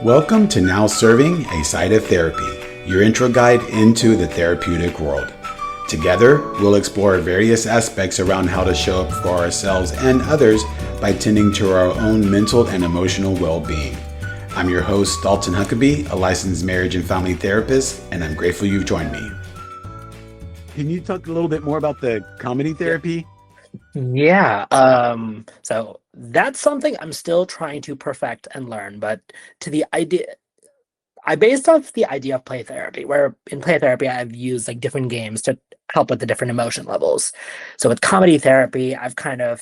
Welcome to Now Serving, a Side of Therapy, your intro guide into the therapeutic world. Together, we'll explore various aspects around how to show up for ourselves and others by tending to our own mental and emotional well-being. I'm your host, Dalton Huckabee, a licensed marriage and family therapist, and I'm grateful you've joined me. Can you talk a little bit more about the comedy therapy? Yeah, so that's something I'm still trying to perfect and learn, but to the idea, I based off the idea of play therapy, where in play therapy I've used like different games to help with the different emotion levels. So with comedy therapy, I've kind of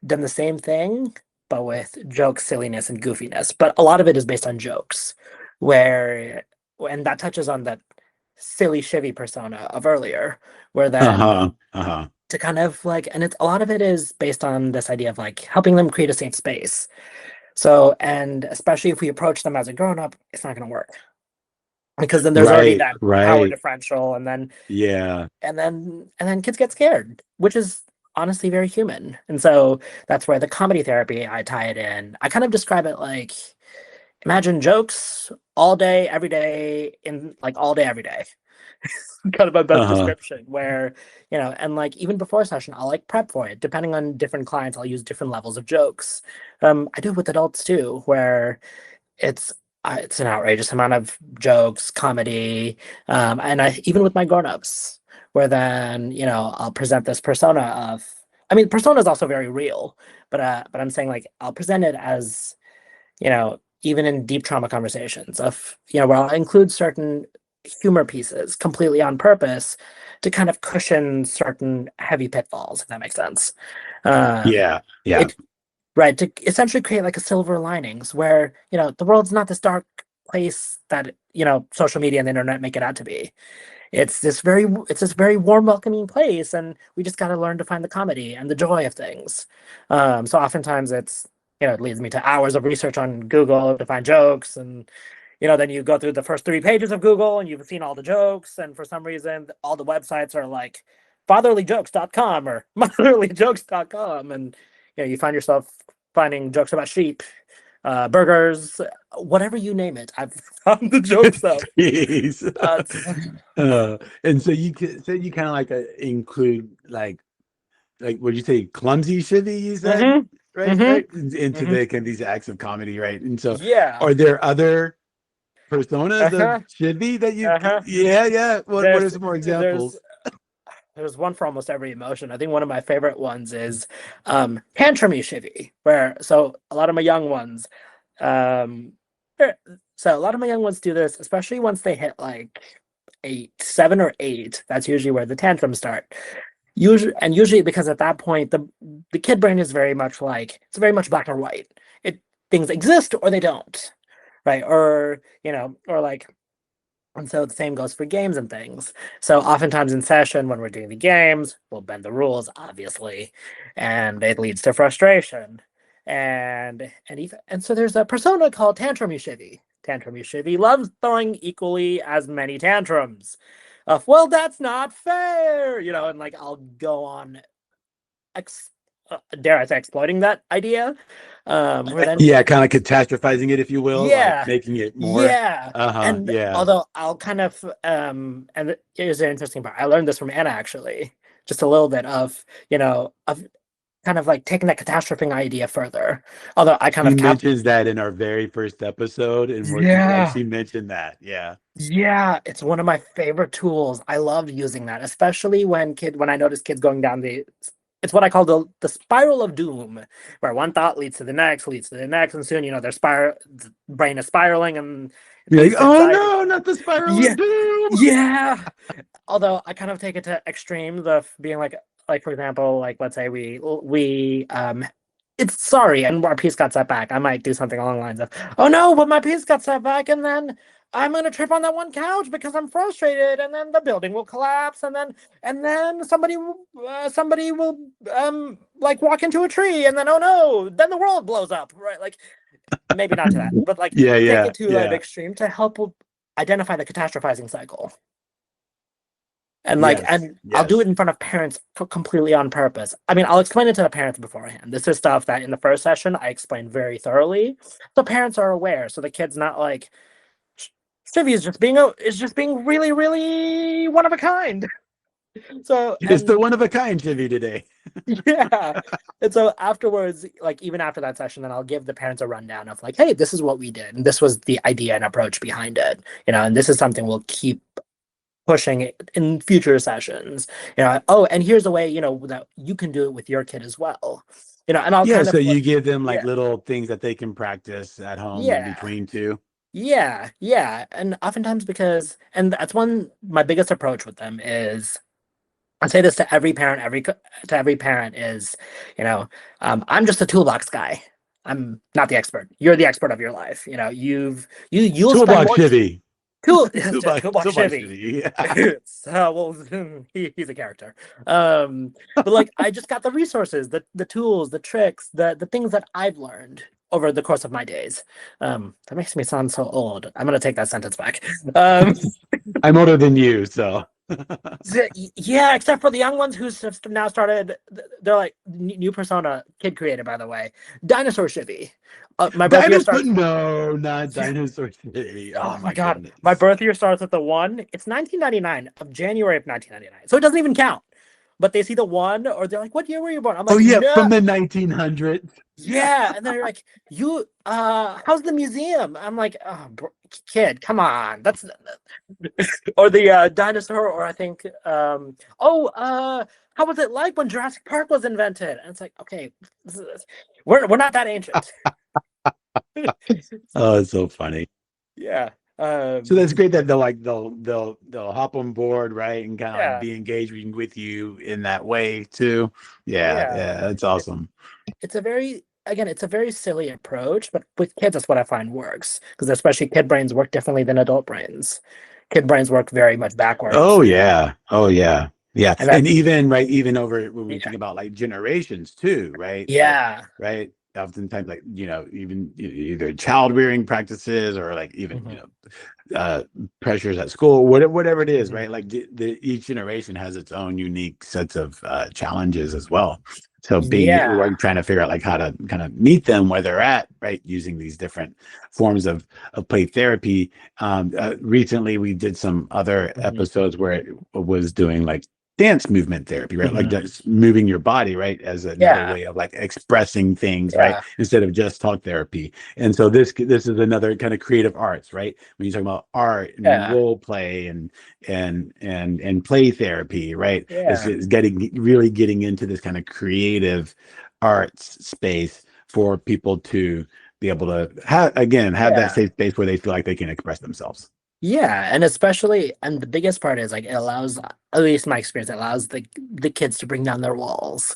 done the same thing, but with jokes, silliness, and goofiness. But a lot of it is based on jokes, where and that touches on that silly Shivvy persona of earlier, where then to kind of like, and it's a lot of it is based on this idea of like helping them create a safe space. So, and especially if we approach them as a grown up, it's not going to work because then there's already Right, that power right. differential, and then Yeah. kids get scared, which is honestly very human. And so that's where the comedy therapy I tie it in. I kind of describe it like imagine jokes all day, every day, in like all day, every day. Kind of my best Uh-huh. description where and like even before a session I'll like prep for it depending on different clients. I'll use different levels of jokes. I do it with adults too, where it's an outrageous amount of jokes, comedy, and I even with my grown-ups, where then I'll present this persona of, I mean, persona is also very real, but I'm saying like I'll present it as, even in deep trauma conversations of, where I'll include certain humor pieces completely on purpose to kind of cushion certain heavy pitfalls, if that makes sense. Um, Yeah, yeah. it Right, to essentially create like a silver linings where, the world's not this dark place that, social media and the internet make it out to be. It's this very warm, welcoming place, and we just got to learn to find the comedy and the joy of things. So oftentimes it leads me to hours of research on Google to find jokes, and then you go through the first 3 pages of Google and you've seen all the jokes, and for some reason all the websites are like fatherlyjokes.com or motherlyjokes.com, and you find yourself finding jokes about sheep, burgers, whatever you name it. I've found the jokes of. Jeez. Uh, And so you kind of like include like what you say, clumsy Shivvy, you said, mhm, right? mhm, Right? Into mhm. the kind of these acts of comedy, right? And so Yeah. are there other personas of Uh-huh. Shivvy that you Uh-huh. yeah, yeah. What are There's some more there's examples? there's one for almost every emotion. I think one of my favorite ones is tantrumy Shivvy, where so a lot of my young ones um er, so a lot of my young ones do this, especially once they hit like 7 or 8. That's usually where the tantrums start. Usually because at that point the kid brain is very much like it's very much black or white. It Things exist or they don't, right? Or like, and so the same goes for games and things. So oftentimes in session, when we're doing the games, we'll bend the rules, obviously, and it leads to frustration. And so there's a persona called Tantrum Shivvy. Tantrum Shivvy loves throwing equally as many tantrums. Of, well, that's not fair, and like I'll go on ex dare I say exploiting that idea. Where then Yeah, kind of catastrophizing it, if you will, like Yeah, making it more. yeah. Uh-huh. And Yeah. although I'll kind of and here's an interesting part. I learned this from Anna actually. Just a little bit of kind of like taking that catastrophing idea further. Although I kind She of mentions that in our very first episode, and where Yeah. she mentioned that. Yeah. Yeah, it's one of my favorite tools. I love using that, especially when I notice kids going down it's what I call the spiral of doom, where one thought leads to the next, and soon, the brain is spiraling and it You're like, leads to oh anxiety. no, not the spiral of Yeah, doom. yeah. Although I kind of take it to extremes of being like for example, like let's say we it's sorry, and our piece got set back. I might do something along the lines of, oh no, but my piece got set back, and then I'm gonna trip on that one couch because I'm frustrated, and then the building will collapse, and then somebody will like walk into a tree, and then oh no, then the world blows up, right? Like maybe not to that, but like Yeah, take yeah, it to an yeah. extreme to help identify the catastrophizing cycle. And like, Yes. and I'll do Yes. it in front of parents completely on purpose. I mean, I'll explain it to the parents beforehand. This is stuff that in the first session I explained very thoroughly, so parents are aware. So the kid's not like, Shivvy is just being really, really one of a kind. So It's the and one of a kind Shivvy today. yeah. And so afterwards, like even after that session, then I'll give the parents a rundown of like, hey, this is what we did, and this was the idea and approach behind it, and this is something we'll keep pushing it in future sessions. Oh, and here's a way, that you can do it with your kid as well. And I'll Yeah, kind so of you give them like yeah, little things that they can practice at home in yeah, between too. yeah, yeah. And oftentimes and that's my biggest approach with them is I say this to every parent, to every parent is, I'm just a toolbox guy. I'm not the expert. You're the expert of your life. You'll spend Toolbox more Shivvy. toolbox Toolbox Chevy. Shivvy. Yeah. So well, he's a character. But like I just got the resources, the tools, the tricks, the things that I've learned over the course of my days. That makes me sound so old. I'm gonna take that sentence back. Um, I'm older than you, so. Yeah, except for the young ones who's now started. They're like new persona, kid created, by the way. Dinosaur Shivvy. My birth year Dinosaur? starts. No, not Yeah. Dinosaur City. Oh Oh my my god, my goodness. birth year starts at the one. It's 1999 of January of 1999, so it doesn't even count. But they see the one, or they're like, "What year were you born?" I'm Oh like, yeah, "No." from the 1900s. Yeah, and they're like, "You, how's the museum?" I'm like, "Oh, kid, come on, that's." Or the dinosaur, or I think, how was it like when Jurassic Park was invented? And it's like, okay, we're not that ancient. Oh, it's so funny. Yeah. So that's Um, great that they'll hop on board, right, and kind of like yeah, be engaging with you in that way too. Yeah, yeah. yeah, that's It, awesome. it's a very silly approach, but with kids, that's what I find works because especially kid brains work differently than adult brains. Kid brains work very much backwards, Oh yeah. Oh yeah. Yeah. and And that, even right, even over when we yeah, think about like generations too, right? Like, yeah. right. Oftentimes, like, even either child rearing practices or like even, Mhm, pressures at school, whatever it is, mhm. right? Like each generation has its own unique sets of challenges as well. So Yeah. we're trying to figure out like how to kind of meet them where they're at, right? Using these different forms of play therapy. Recently, we did some other Mhm, episodes where it was doing like dance movement therapy, right? Like mhm. just moving your body, right? As another Yeah. way of like expressing things, right? Yeah. Instead of just talk therapy. And so this is another kind of creative arts, right? When you talk about art and Yeah. role play and play therapy, right? Yeah. Is getting into this kind of creative arts space for people to be able to have that Yeah. safe space where they feel like they can express themselves. Yeah. And the biggest part is like it allows, at least my experience, it allows the kids to bring down their walls.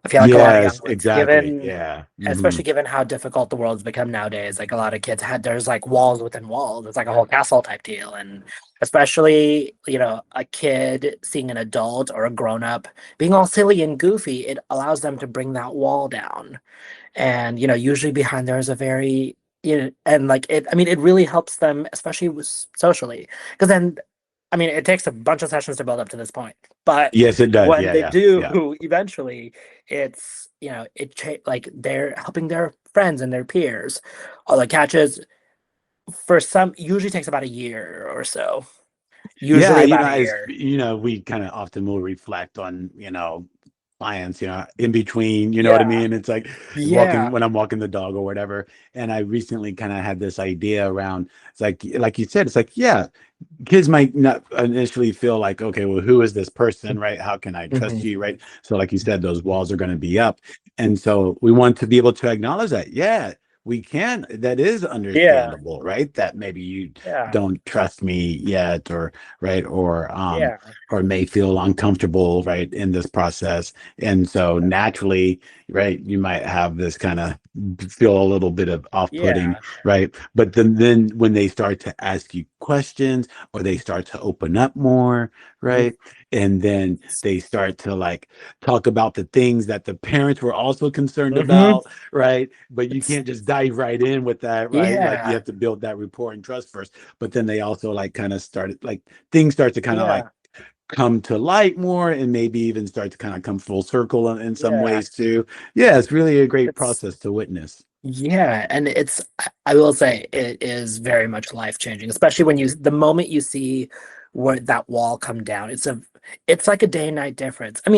I feel like a lot of young Yes, ones, exactly. Yeah. Hmm. especially given how difficult the world's become nowadays, like a lot of kids there's like walls within walls. It's like a whole castle type deal. And especially, a kid seeing an adult or a grown up being all silly and goofy, it allows them to bring that wall down. And usually behind there is a very and like it I mean it really helps them, especially socially, because then I mean it takes a bunch of sessions to build up to this point, but Yes, it does. when Yeah, they yeah, yeah. do eventually, it's like they're helping their friends and their peers. All the catches for some usually takes about a year or so, Yeah, usually about a as year. we kind of often will reflect on, clients, in between, you know what I Yeah, mean? It's like walking yeah. when I'm walking the dog or whatever. And I recently kind of had this idea around, it's like you said, it's like, yeah, kids might not initially feel like, okay, well, who is this person, right? How can I trust Mhm. you, right? So, like you said, those walls are going to be up, and so we want to be able to acknowledge that, yeah, we can. That is Yeah, understandable, right? That maybe you yeah, don't trust me yet, or right, yeah, or may feel uncomfortable, right, in this process, and so naturally, right, you might have this kind of feel a little bit of off-putting, yeah. right? But then when they start to ask you questions or they start to open up more, right? And then they start to like talk about the things that the parents were also concerned Mm-hmm. about, right? But you can't just dive right in with that, right? Like you Yeah, have to build that rapport and trust first. But then they also like kind of started like things start to kind of like yeah, come to light more and maybe even start to kind of come full circle in some Yeah. ways too. Yeah, it's really a great It's process to witness. Yeah, and I will say it is very much life-changing, especially when the moment you see where that wall come down. It's like a day and night difference. As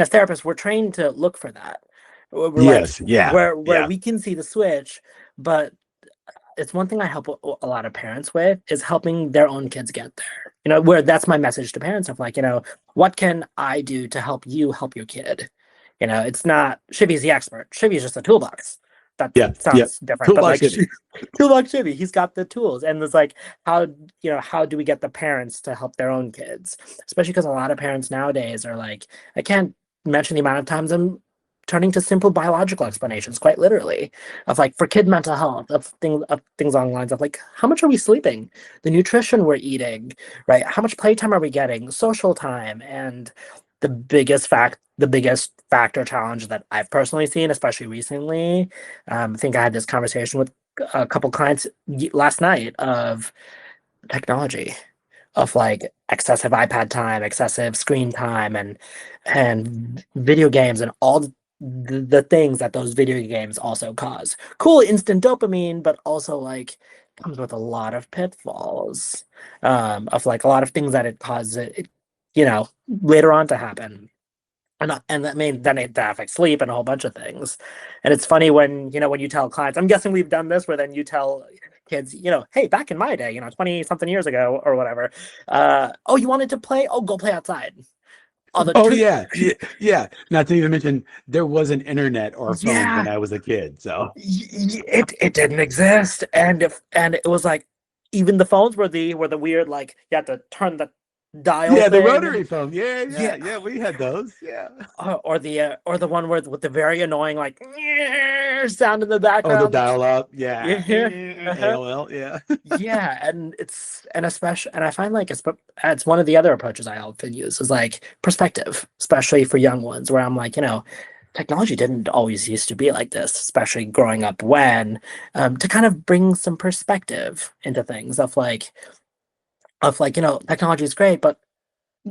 therapists, we're trained to look for that. We're like Yes, yeah, where yeah, we can see the switch, but it's one thing I help a lot of parents with is helping their own kids get there. Where that's my message to parents of like, what can I do to help you help your kid? It's not Shivvy's the expert. Shivvy's just a toolbox. That yeah, yeah. sounds different, but Toolbox like Shivvy. toolbox Shivvy, he's got the tools. And it's like, how do we get the parents to help their own kids? Especially because a lot of parents nowadays are like, I can't mention the amount of times I'm turning to simple biological explanations, quite literally, of like for kid mental health, of things along the lines of like, how much are we sleeping? The nutrition we're eating, right? How much playtime are we getting? Social time, and the biggest factor challenge that I've personally seen, especially recently. I think I had this conversation with a couple clients last night of technology, of like excessive iPad time, excessive screen time, and video games, and all the things that those video games also cause. Cool instant dopamine, but also like comes with a lot of pitfalls, of like a lot of things that it causes later on to happen. And that means then it that affects sleep and a whole bunch of things. And it's funny when you tell clients, I'm guessing we've done this where then you tell kids, hey, back in my day, 20 something years ago or whatever, oh, you wanted to play? Oh, go play outside. Oh, the Oh truth, yeah, yeah, yeah. Not to even mention there wasn't internet or phones yeah, when I was a kid. So it didn't exist. And it was like even the phones were the weird, like you had to turn the dial yeah, the thing. rotary phone. Yeah, yeah, Yeah. yeah. We had those. Yeah. Or the one with the very annoying like sound in the Oh, the background. dial up. Yeah. Yeah. Uh-huh. AOL. Yeah. Yeah, and especially, and I find like it's one of the other approaches I often use is like perspective, especially for young ones, where I'm like, technology didn't always used to be like this, especially growing up to kind of bring some perspective into things of like, technology is great, but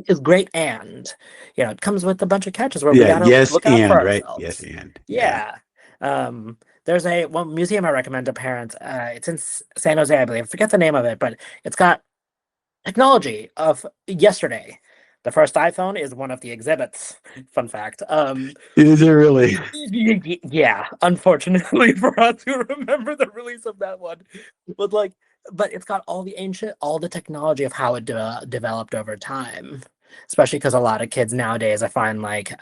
is great, and it comes with a bunch of catches where we Yeah. gotta Yes, look out for and right. Yes, ourselves. and yeah. Yeah. There's one museum I recommend to parents. It's in San Jose, I believe. I forget the name of it, but it's got technology of yesterday. The first iPhone is one of the exhibits. Fun fact. Is it really? Yeah, unfortunately for us who remember the release of that one. But like, but it's got all the technology of how it developed over time. Especially because a lot of kids nowadays, I find like,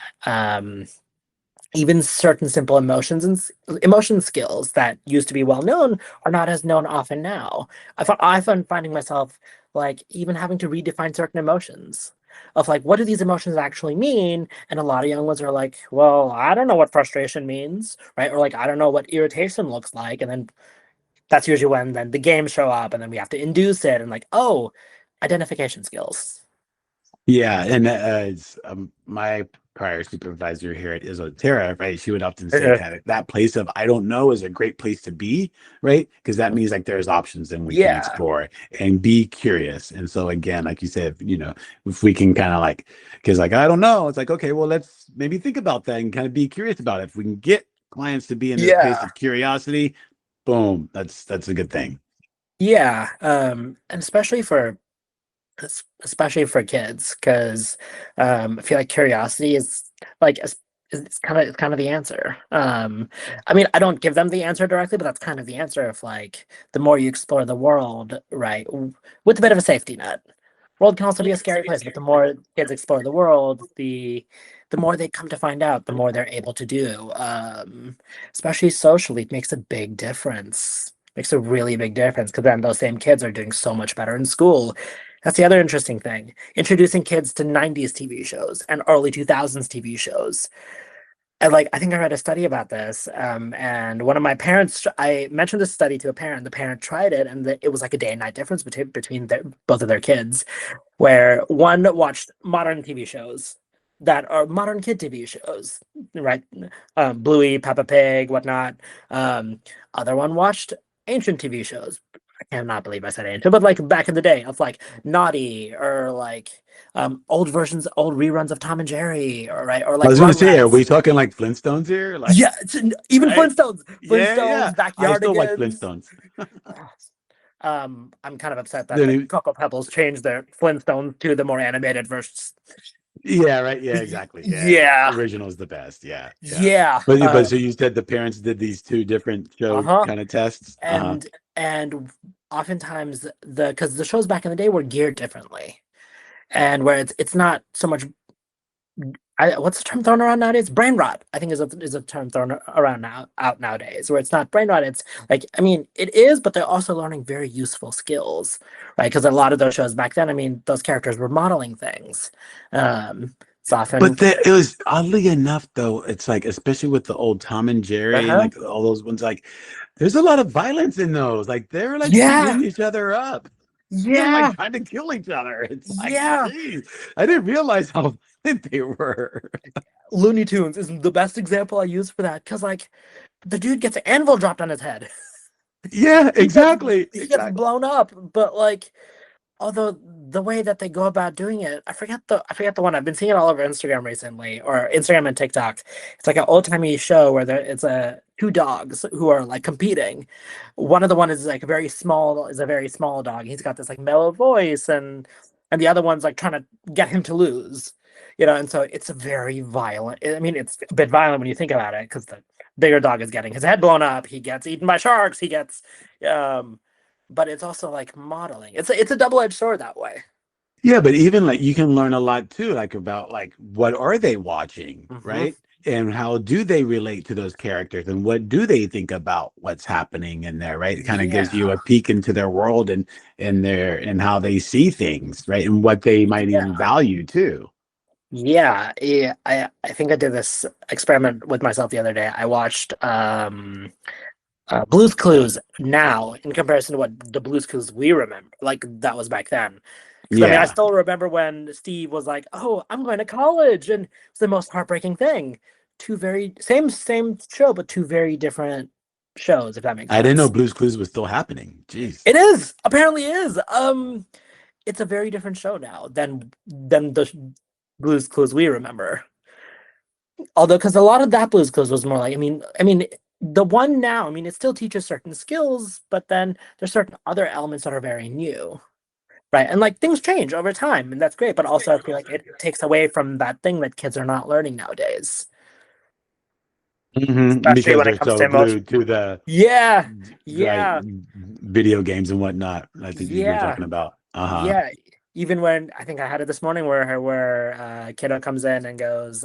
even certain simple emotion skills that used to be well known are not as known often now. I find finding myself like even having to redefine certain emotions of like, what do these emotions actually mean? And a lot of young ones are like, well, I don't know what frustration means, right? Or like, I don't know what irritation looks like. And then that's usually when then the games show up, and then we have to induce it, and like, oh, identification skills. Yeah, and my prior supervisor here at Isoterra, right? She would often say Uh, kind of that place of I don't know is a great place to be, right? Because that means like there's options and we can yeah, explore and be curious. And so again, like you said, if we can kind of like, because like I don't know, it's like okay, well let's maybe think about that and kind of be curious about it. If we can get clients to be in this place yeah. of curiosity, boom, that's a good thing. Yeah, and especially for kids, because I feel like curiosity is like it's kind of the answer. I don't give them the answer directly, but that's kind of the answer of like the more you explore the world, right, with a bit of a safety net. World can also be a scary place, but the more kids explore the world, the more they come to find out, the more they're able to do. Especially socially, it makes a big difference. Makes a really big difference because then those same kids are doing so much better in school. That's the other interesting thing. Introducing kids to 90s TV shows and early 2000s TV shows. And like, I think I read a study about this. And one of my parents, I mentioned this study to a parent. The parent tried it, and it was like a day and night difference between both of their kids, where one watched modern TV shows that are modern kid TV shows, right? Bluey, Peppa Pig, whatnot. Um, Other one watched ancient TV shows, cannot believe I said Angel, but like back in the day of like Naughty or like old versions, old reruns of Tom and Jerry, or right, or I like was gonna say, are we Rugrats. talking like Flintstones here? Like, Yeah, even right? Flintstones, Yeah, yeah. Flintstones, I still like Backyardigans. Flintstones. I'm kind of upset that Then the it- Cocoa Pebbles changed their Flintstones to the more animated versions. yeah, right. Yeah, exactly. Yeah, yeah. Yeah, Original's the best. Yeah, yeah. yeah. But so you said the parents did these two different show Uh-huh. kind of tests. Uh-huh. And oftentimes because the shows back in the day were geared differently, and where it's not so much. What's the term thrown around nowadays? Brain rot, I think, is a term thrown around out nowadays, where it's not brain rot. It's like, I mean, it is, but they're also learning very useful skills, right? Because a lot of those shows back then, I mean, those characters were modeling things. It's often, It was oddly enough, though. It's like, especially with the old Tom and Jerry and uh-huh. like all those ones, like there's a lot of violence in those. Like they're like Yeah, beating each other up. They're like yeah, trying to kill each other. It's like, yeah. geez, I didn't realize how violent they were. Looney Tunes is the best example I use for that because, like, the dude gets an anvil dropped on his head. Yeah, He gets exactly, he gets exactly. blown up, but like although the way that they go about doing it, I forget the one. I've been seeing it all over Instagram recently, or Instagram and TikTok. It's like an old timey show where it's a two dogs who are like competing. One of the one is like a very small dog. He's got this like mellow voice, and the other one's like trying to get him to lose. And so it's a very violent. I mean, it's a bit violent when you think about it, because the bigger dog is getting his head blown up. He gets eaten by sharks. He gets um but it's also like modeling. It's a double-edged sword that way. Yeah, but even like you can learn a lot too, like about like what are they watching, Hmm. right? And how do they relate to those characters and what do they think about what's happening in there, right? It kind of gives you Yeah, a peek into their world and their and how they see things, right? And what they might yeah, even value too. yeah. I think I did this experiment with myself the other day. I watched Blue's Clues now in comparison to what the Blue's Clues we remember, like that was back then. Because I mean, I Yeah. still remember when Steve was like, "Oh, I'm going to college," and it's the most heartbreaking thing. Two very same show, but two very different shows, if that makes I didn't know sense. Blue's Clues was still happening. Jeez. It is apparently is. It's a very different show now than the Blues Clues we remember. Although, because a lot of that Blues Clues was more like, I mean, the one now, I mean, it still teaches certain skills, but then there's certain other elements that are very new, right? And like things change over time, and that's great. But also, I feel like it takes away from that thing that kids are not learning nowadays, especially Because when it they're comes so to emotion. glued to the Yeah, right yeah, video games and whatnot. I think you were yeah. talking about. Uh-huh. Yeah, even when I think I had it this morning where kiddo comes in and goes,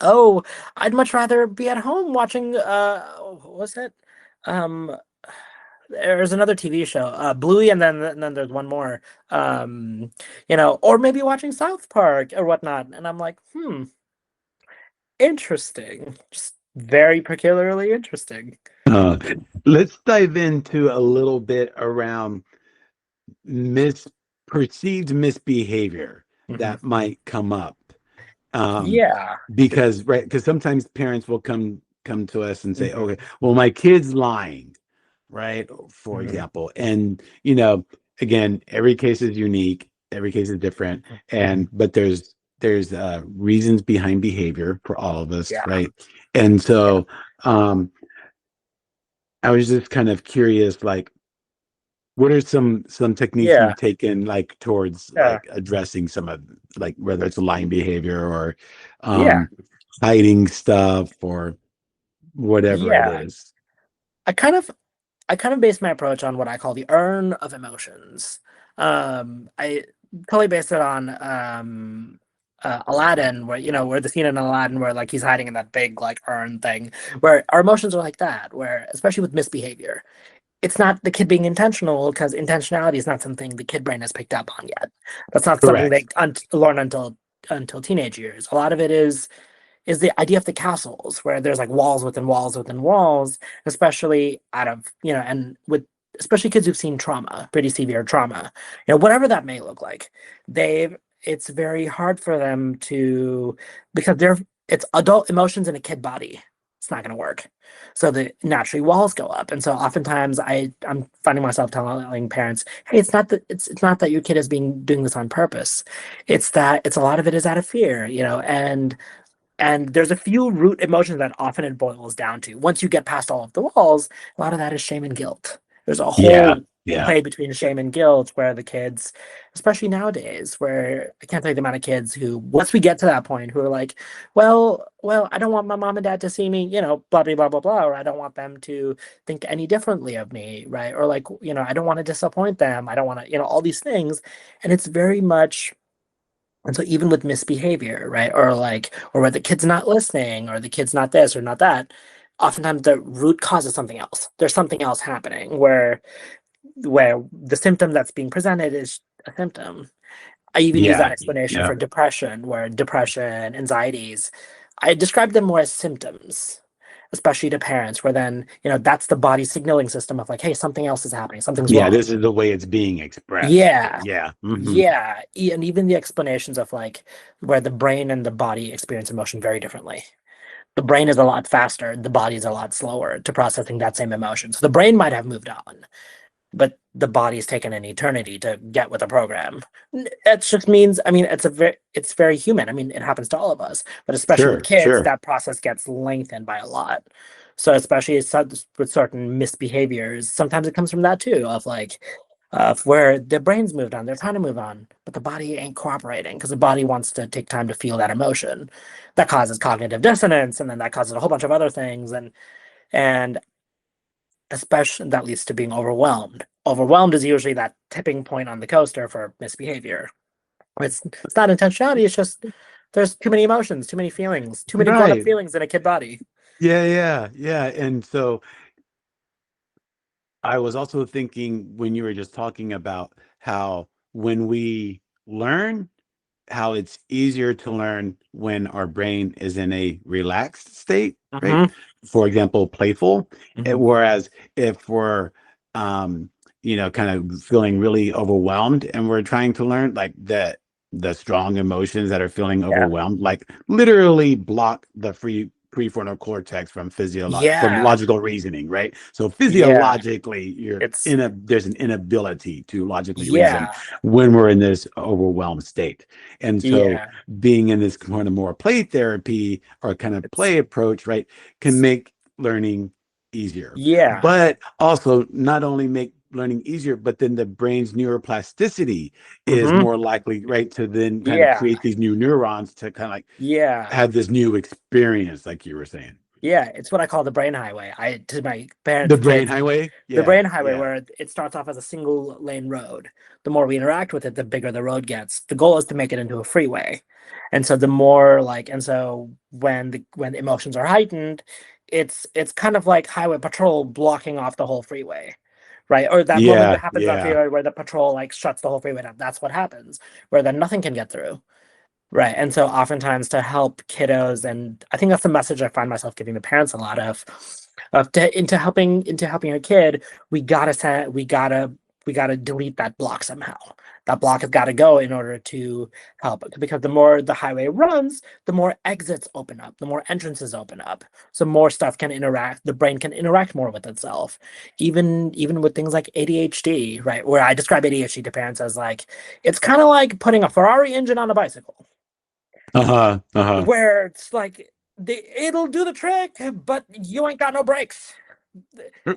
"Oh, I'd much rather be at home watching what was it? Um there's another TV show, Bluey, and then there's one more. Or maybe watching South Park or whatnot." And I'm like, interesting. Just very peculiarly interesting. Uh, let's dive into a little bit around mis perceived misbehavior Hmm. that might come up. Um, Yeah. because right, because sometimes parents will come to us and say, Hmm. okay, well, my kid's lying, right? For Hmm. example. And again, every case is unique, every case is different, Hmm. and but there's reasons behind behavior for all of us, Yeah. right? And Yeah. so I was just kind of curious, like, what are some techniques Yeah. you've taken like towards Yeah. like addressing some of like whether it's lying behavior or Yeah. um hiding stuff or whatever it Yeah. is? I kind of I kind of base my approach on what I call the Urn of Emotions. I totally based it on Aladdin, where the scene in Aladdin where like he's hiding in that big like urn thing, where our emotions are like that, where especially with misbehavior, it's not the kid being intentional, because intentionality is not something the kid brain has picked up on yet. That's not something they Correct. learn until teenage years. A lot of it is the idea of the castles, where there's like walls within walls within walls, especially out of, and with especially kids who've seen trauma, pretty severe trauma, whatever that may look like. It's very hard for them to, because it's adult emotions in a kid body. it's not going to work. So the naturally walls go up. And so oftentimes I'm finding myself telling parents, hey, it's not that your kid is being doing this on purpose. It's that it's a lot of it is out of fear, and there's a few root emotions that often it boils down to. Once you get past all of the walls, a lot of that is shame and guilt. There's a Yeah, whole yeah, play between shame and guilt where the kids, especially nowadays, where I can't tell you the amount of kids who, once we get to that point, who are like, I don't want my mom and dad to see me, blah, blah, blah, blah, blah, or I don't want them to think any differently of me, right? Or like, I don't want to disappoint them. I don't want to, all these things. And it's very much and so even with misbehavior, right? Or where the kid's not listening, or the kid's not this or not that, oftentimes the root cause is something else. There's something else happening where the symptom that's being presented is a symptom. I even use that yeah, explanation yeah, for depression, where depression, anxieties, I describe them more as symptoms, especially to parents, where then, that's the body signaling system of like, hey, something else is happening, something's yeah. wrong. This is the way it's being expressed. Yeah. Yeah. Yeah. And even the explanations of like where the brain and the body experience emotion very differently. The brain is a lot faster, the body is a lot slower to processing that same emotion. So the brain might have moved on, but the body's taken an eternity to get with the program. It just means, I mean, it's very human. I mean, it happens to all of us, but especially with Sure, kids, sure. that process gets lengthened by a lot. So especially with certain misbehaviors, sometimes it comes from that too, of where the brain's moved on, they're trying to move on, but the body ain't cooperating because the body wants to take time to feel that emotion. That causes cognitive dissonance, and then that causes a whole bunch of other things, and especially that leads to being overwhelmed. Overwhelmed is usually that tipping point on the coaster for misbehavior. It's not intentionality, it's just there's too many emotions, too many feelings, too many grown-up Right. feelings in a kid body. Yeah, yeah, yeah. And so I was also thinking when you were just talking about how when we learn, how it's easier to learn when our brain is in a relaxed state, right? Mm-hmm. For example, playful. Mm-hmm. Whereas if we're, um, kind of feeling really overwhelmed and we're trying to learn, like the strong emotions that are feeling Yeah. overwhelmed, like literally block the prefrontal cortex from Yeah. logical reasoning, right? So Yeah. physiologically, It's there's an inability to logically reason yeah. when we're in this overwhelmed state. And so Yeah. being in this kind of more play therapy or kind of It's play approach, right, can make learning easier. yeah. But also not only make learning easier, but then the brain's neuroplasticity is Mm-hmm. more likely, right, to then kind of Yeah. create these new neurons to kind of like Yeah. have this new experience, like you were saying. Yeah. It's what I call the brain highway. I to my The parents' brain kids, highway? the Yeah, brain highway yeah. where it starts off as a single lane road. The more we interact with it, the bigger the road gets. The goal is to make it into a freeway. And so the more like and so when emotions are heightened, it's kind of like highway patrol blocking off the whole freeway. Right? Or that moment that Yeah, happens on yeah. freeway where the patrol like shuts the whole freeway down. That's what happens, where then nothing can get through. Right. And so oftentimes to help kiddos, and I think that's the message I find myself giving the parents a lot into helping a kid, we gotta set we gotta delete that block somehow. That block has got to go in order to help because the more the highway runs, the more exits open up, the more entrances open up. So more stuff can interact, the brain can interact more with itself. Even with things like ADHD, right? Where I describe ADHD to parents as like it's kind of like putting a Ferrari engine on a bicycle Uh-huh. Uh-huh. where it's like it'll do the trick, but you ain't got no brakes.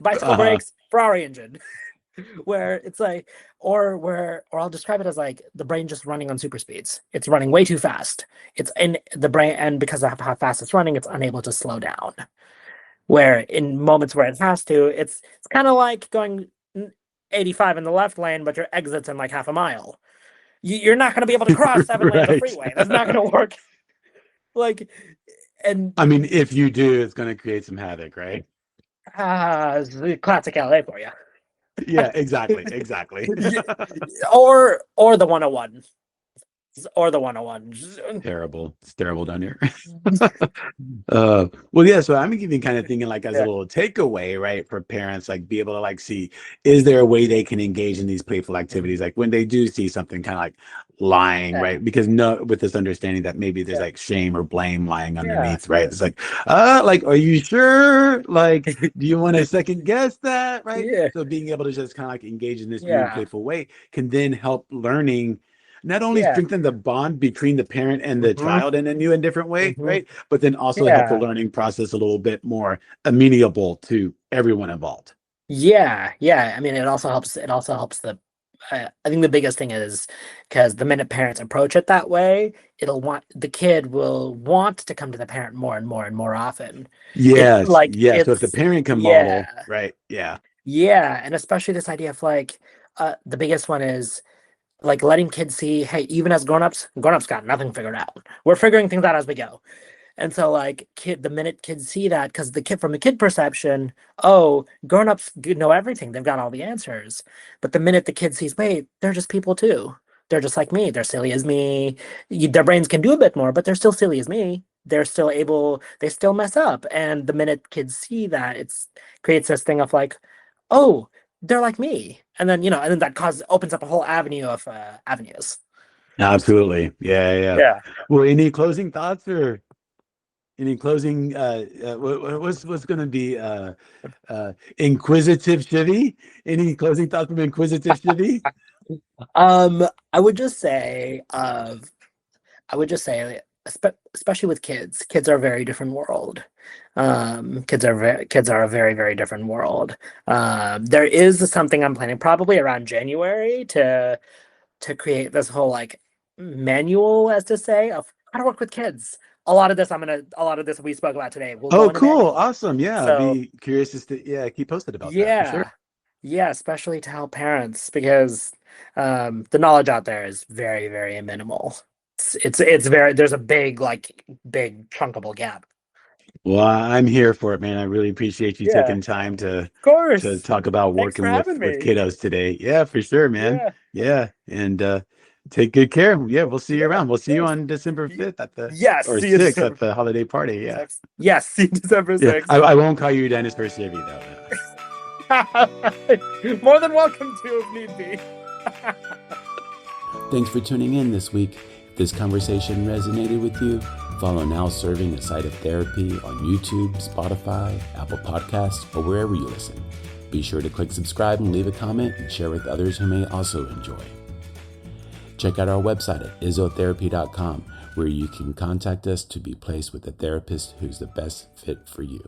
Bicycle Uh-huh. brakes, Ferrari engine. Where it's like, or I'll describe it as like the brain just running on super speeds. It's running way too fast. It's in the brain, and because of how fast it's running, it's unable to slow down. Where in moments where it has to, it's kind of like going 85 in the left lane, but your exit's in like half a mile. You're not going to be able to cross 7 lanes of Right. freeway. That's not going to work. Like, and I mean, if you do, it's going to create some havoc, right? classic LA for you. Yeah, exactly, exactly. or the 101. or the 101. Terrible. It's terrible down here. Well, yeah, so I'm even kind of thinking like as a Yeah. little takeaway, right, for parents, like be able to like see, is there a way they can engage in these playful activities? Mhm. Like when they do see something kind of like lying, Yeah. right? Because no, with this understanding that maybe there's Yeah. like shame or blame lying Yeah. underneath, right? It's like, are you sure? Like, do you want to second guess that, right? Yeah. So being able to just kind of like engage in this new and Yeah. playful way can then help learning not only Yeah. strengthen the bond between the parent and the Hmm. child in a new and different way, Hmm. right? But then also help the Yeah. learning process a little bit more amenable to everyone involved. Yeah. Yeah. I mean, it also helps. It also helps the. I think the biggest thing is because the minute parents approach it that way, the kid will want to come to the parent more and more and more often. It Yes, like yes. So if the it's parent can yeah. model, right? Yeah, Yeah, and especially this idea of like the biggest one is like letting kids see, hey, even as grown-ups got nothing figured out. We're figuring things out as we go. And so like the minute kids see that, because the kid from the kid perception, oh, grown-ups know everything. They've got all the answers. But the minute the kid sees, wait, they're just people too. They're just like me. They're silly as me. Their brains can do a bit more, but they're still silly as me. They still mess up. And the minute kids see that, it's creates this thing of like, oh, they're like me. And then, and then that opens up a whole avenue of avenues. absolutely. Yeah, yeah. Yeah. Well, any closing thoughts or any closing what's going to be inquisitive Shivvy? Any closing thoughts from inquisitive Shivvy? I would just say I would just say, especially with kids are a very different world. Kids are a very, very different world. There is something I'm planning probably around January to create this whole like manual, as to say, of how to work with kids. A lot of this we spoke about today will go Oh, in a cool. manual. Awesome. Yeah, I'd So be curious as to yeah, keep posted about that for sure. yeah, yeah, especially to help parents because the knowledge out there is very, very minimal. It's very there's a big chunkable gap. Well, I'm here for it, man. I really appreciate you Yeah, taking time of to course. talk about Thanks for working having with me. kiddos today. Yeah, for sure, man. Yeah, Yeah, and take good care. Yeah, we'll see you yeah, around. We'll of see you course. on December Y- 5th at the Yes, or see you 6th at December the holiday party. Yeah. 6th. Yes, see you December Yeah. 6th. I won't call you Dinosaur Civvy though. More than welcome to if need be. Thanks for tuning in this week. If this conversation resonated with you, follow Now Serving a Site of Therapy on YouTube, Spotify, Apple Podcasts, or wherever you listen. Be sure to click subscribe and leave a comment and share with others who may also enjoy. Check out our website at izotherapy.com, where you can contact us to be placed with a therapist who's the best fit for you.